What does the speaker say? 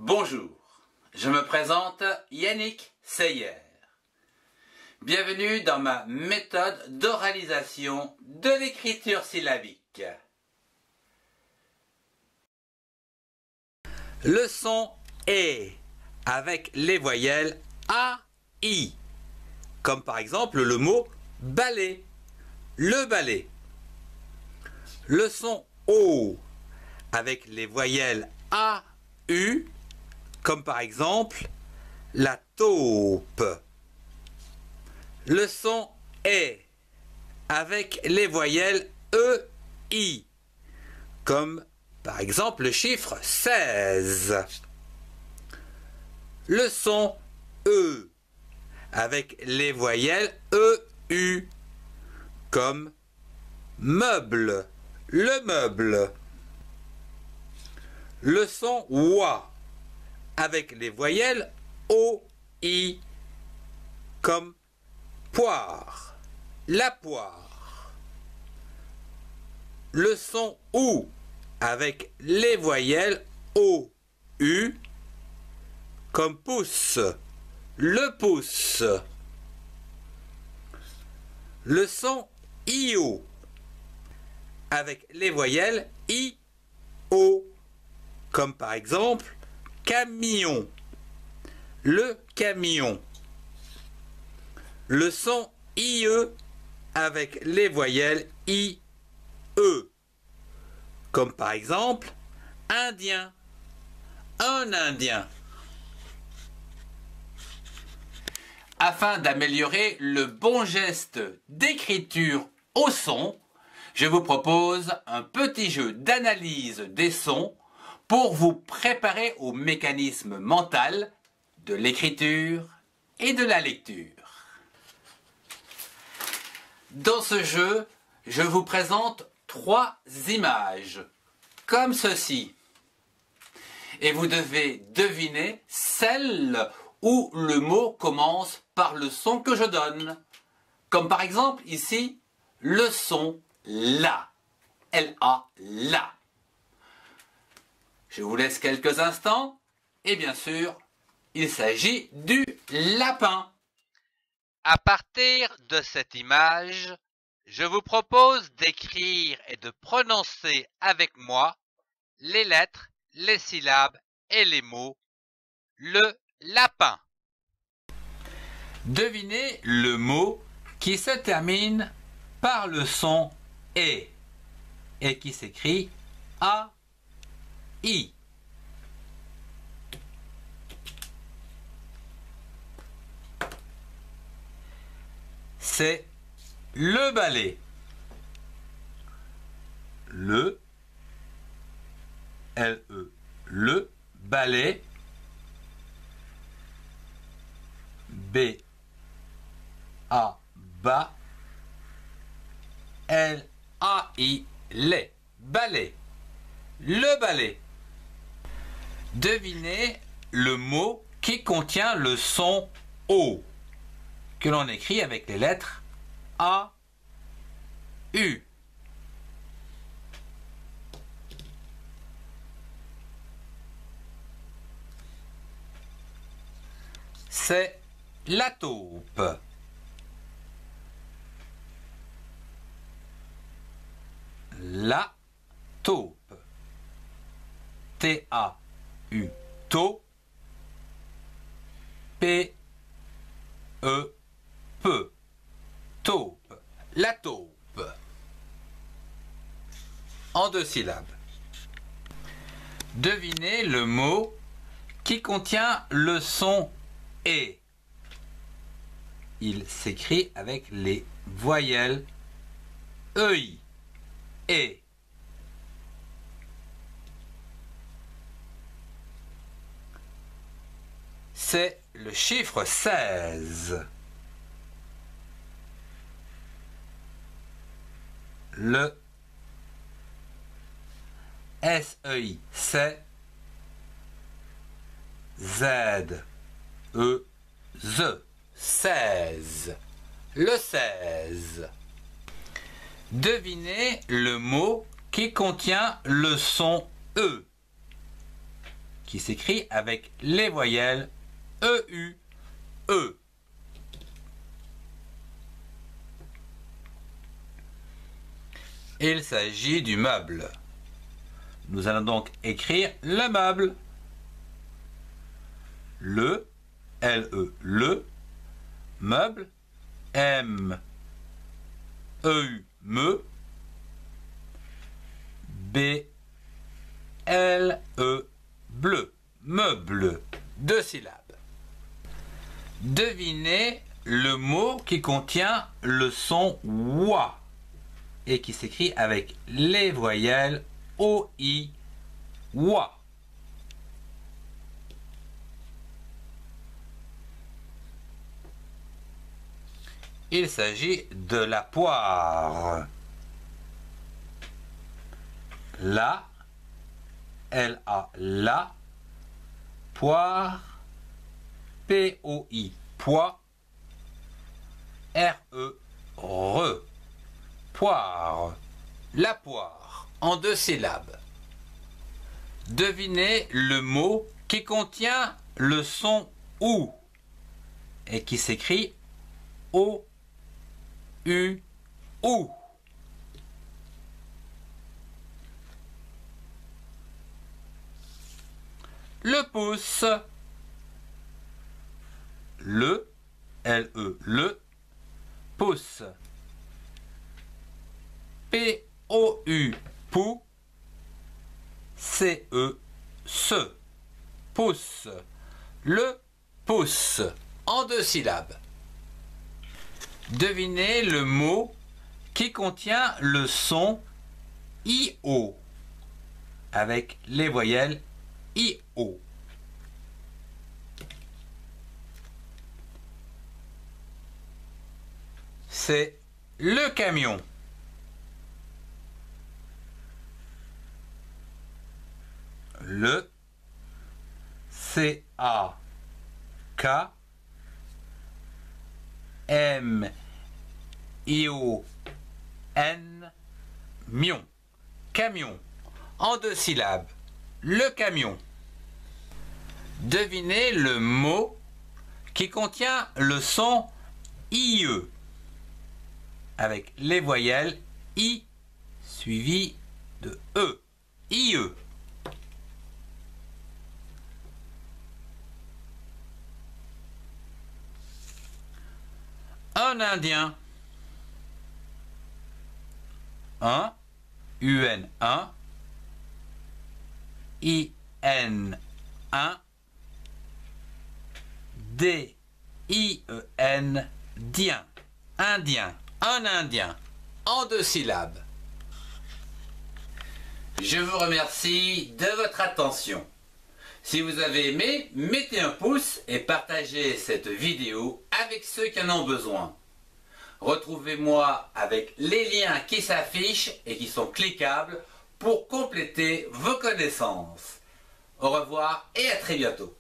Bonjour, je me présente Yannick Seyer. Bienvenue dans ma méthode d'oralisation de l'écriture syllabique. Le son est avec les voyelles A, I, comme par exemple le mot balai, le balai. Le son O avec les voyelles A, U, comme par exemple la taupe. Le son est avec les voyelles E, I, comme par exemple le chiffre 16. Le son E avec les voyelles E, U, comme meuble, le meuble. Le son OUA avec les voyelles O, I, comme poire, la poire. Le son OU avec les voyelles O, U, comme pouce, le pouce. Le son IO avec les voyelles I, O, comme par exemple camion, le camion. Le son IE avec les voyelles I, E, comme par exemple indien, un indien. Afin d'améliorer le bon geste d'écriture au son, je vous propose un petit jeu d'analyse des sons pour vous préparer au mécanisme mental de l'écriture et de la lecture. Dans ce jeu, je vous présente 3 images, comme ceci. Et vous devez deviner celle où le mot commence par le son que je donne. Comme par exemple ici, le son LA. L-A, LA. Je vous laisse quelques instants et bien sûr, il s'agit du lapin. À partir de cette image, je vous propose d'écrire et de prononcer avec moi les lettres, les syllabes et les mots. Le lapin. Devinez le mot qui se termine par le son et qui s'écrit A, I. C'est le balai. Le, L-E, le balai. B-A, bas. L-A-I, les, balai. Le balai. Devinez le mot qui contient le son O, que l'on écrit avec les lettres A, U. C'est la taupe. La taupe. T-A-U, taupe. P-E, peu. Taupe. La taupe. En 2 syllabes. Devinez le mot qui contient le son et. Il s'écrit avec les voyelles EI. Et. C'est le chiffre 16. Le S-E-I, c'est Z-E-Z, 16. Le 16. Devinez le mot qui contient le son E. qui s'écrit avec les voyelles EU, E. Il s'agit du meuble. Nous allons donc écrire le meuble. Le, L-E, le, meuble, M-E-U, me, B-L-E, bleu, meuble, 2 syllabes. Devinez le mot qui contient le son OUA et qui s'écrit avec les voyelles O-I, OUA. Il s'agit de la poire. La, L-A, la, poire, P-O-I, pois, R-E, re, poire, la poire, en 2 syllabes. Devinez le mot qui contient le son OU et qui s'écrit O-U, OU. Le pouce. Le, L-E, le, pouce. P-O-U, pou, C-E, ce, pouce. Le pouce, en 2 syllabes. Devinez le mot qui contient le son I-O avec les voyelles I-O. C'est le camion. Le C-A-K M-I-O-N mion. Camion. En 2 syllabes. Le camion. Devinez le mot qui contient le son IE avec les voyelles I suivies de E. IE. Un Indien. Un, UN, un, IN, un, D-I-E-N, dien, indien, un Indien, en 2 syllabes. Je vous remercie de votre attention. Si vous avez aimé, mettez un pouce et partagez cette vidéo avec ceux qui en ont besoin. Retrouvez-moi avec les liens qui s'affichent et qui sont cliquables pour compléter vos connaissances. Au revoir et à très bientôt.